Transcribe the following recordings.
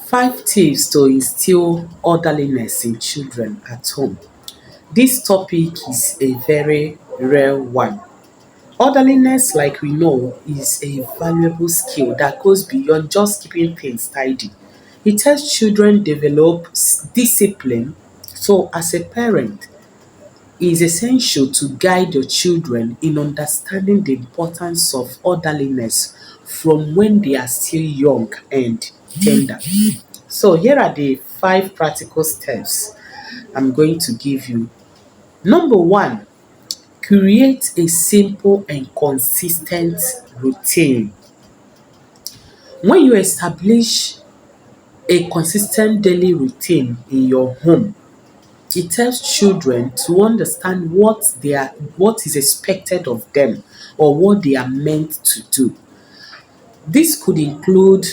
Five tips to instill orderliness in children at home. This topic is a very rare one. Orderliness, like we know, is a valuable skill that goes beyond just keeping things tidy. It helps children develop discipline. So, as a parent, it is essential to guide your children in understanding the importance of orderliness from when they are still young and tender. So here are the five practical steps I'm going to give you. Number one, create a simple and consistent routine. When you establish a consistent daily routine in your home, it helps children to understand what is expected of them or what they are meant to do. This could include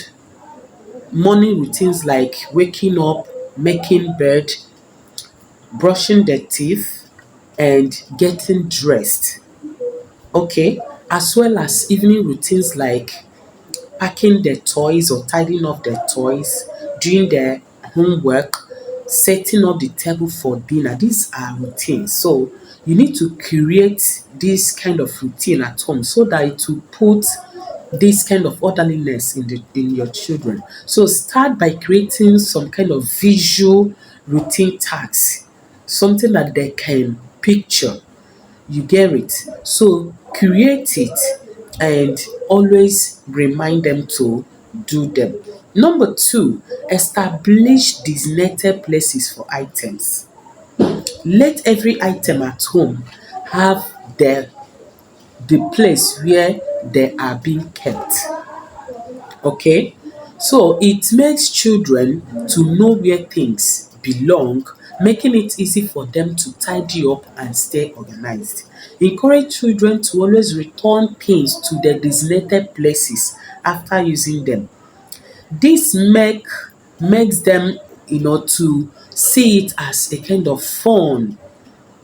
morning routines like waking up, making bed, brushing their teeth, and getting dressed. Okay, as well as evening routines like packing their toys or tidying up their toys, doing their homework, setting up the table for dinner. These are routines. So you need to create this kind of routine at home so that it will put this kind of orderliness in your children. So start by creating some kind of visual routine tasks, something that they can picture. You get it? So create it and always remind them to do them. Number two, establish designated places for items. Let every item at home have the place where they are being kept. Okay? So it makes children to know where things belong, making it easy for them to tidy up and stay organized. Encourage children to always return things to their designated places after using them. This makes them to see it as a kind of fun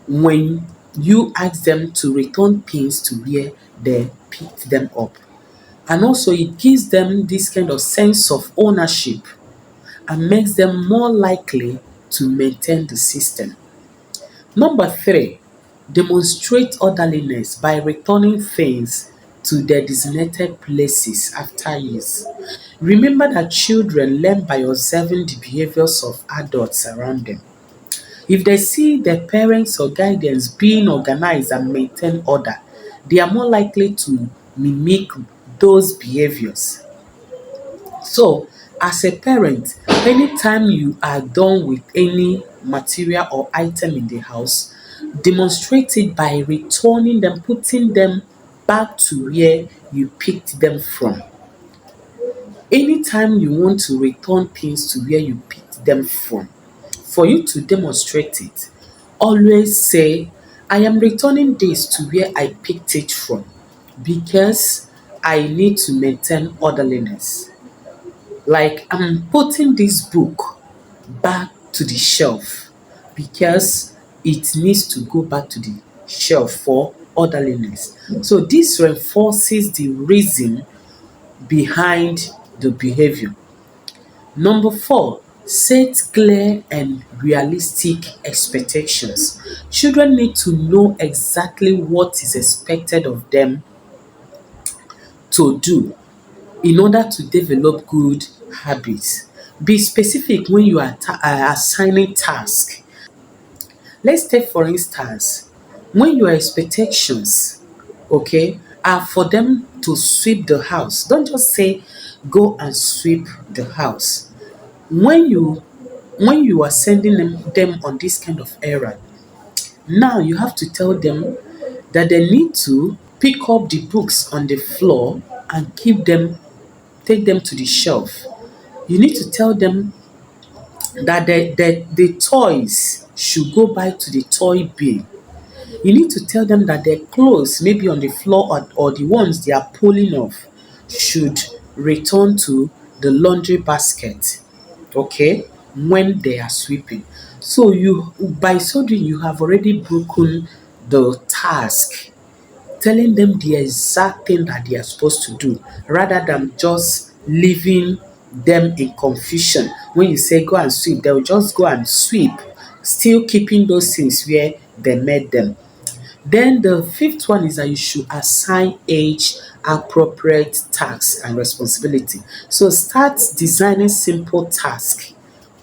when you ask them to return things to where they picked them up. And also it gives them this kind of sense of ownership and makes them more likely to maintain the system. Number three, demonstrate orderliness by returning things to their designated places after use. Remember that children learn by observing the behaviors of adults around them. If they see their parents or guardians being organized and maintain order, they are more likely to mimic those behaviors. So, as a parent, anytime you are done with any material or item in the house, demonstrate it by returning them, putting them back to where you picked them from. Anytime you want to return things to where you picked them from, for you to demonstrate it, always say, I am returning this to where I picked it from because I need to maintain orderliness. Like I'm putting this book back to the shelf because it needs to go back to the shelf for orderliness. So this reinforces the reason behind the behavior. Number four, set clear and realistic expectations. Children need to know exactly what is expected of them to do in order to develop good habits. Be specific when you are assigning tasks. Let's take for instance, when your expectations, okay, are for them to sweep the house. Don't just say go and sweep the house. When you are sending them on this kind of errand, now you have to tell them that they need to pick up the books on the floor and take them to the shelf. You need to tell them that the toys should go back to the toy bin. You need to tell them that their clothes, maybe on the floor or the ones they are pulling off, should return to the laundry basket, okay, when they are sweeping. So you by so doing you have already broken the task, telling them the exact thing that they are supposed to do rather than just leaving them in confusion. When you say go and sweep, they will just go and sweep, still keeping those things where they made them. Then the fifth one is that you should assign age appropriate tasks and responsibility. So start designing simple tasks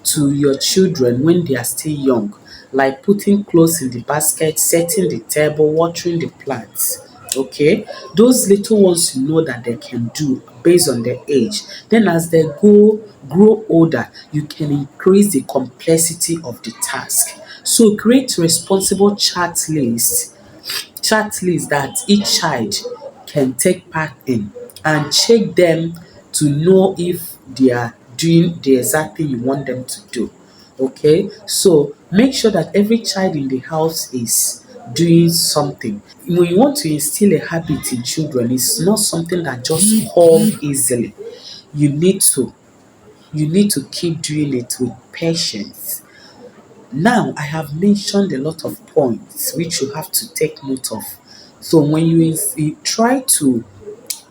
to your children when they are still young, like putting clothes in the basket, setting the table, watering the plants. Okay, those little ones you know that they can do based on their age. Then as they grow older, you can increase the complexity of the task. So create responsible chart list that each child can take part in, and check them to know if they are doing the exact thing you want them to do. Okay, so make sure that every child in the house is doing something. When you want to instill a habit in children, it's not something that just come easily. You need to you need to keep doing it with patience. Now, I have mentioned a lot of points which you have to take note of. So when you try to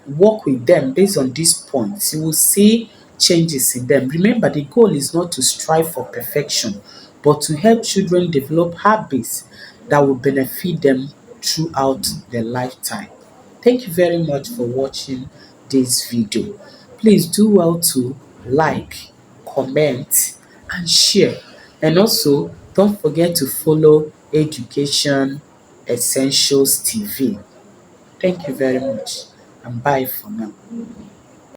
work with them based on these points, you will see changes in them. Remember, the goal is not to strive for perfection, but to help children develop habits that will benefit them throughout their lifetime. Thank you very much for watching this video. Please do well to like, comment, and share. And also, don't forget to follow Education Essentials TV. Thank you very much, and bye for now.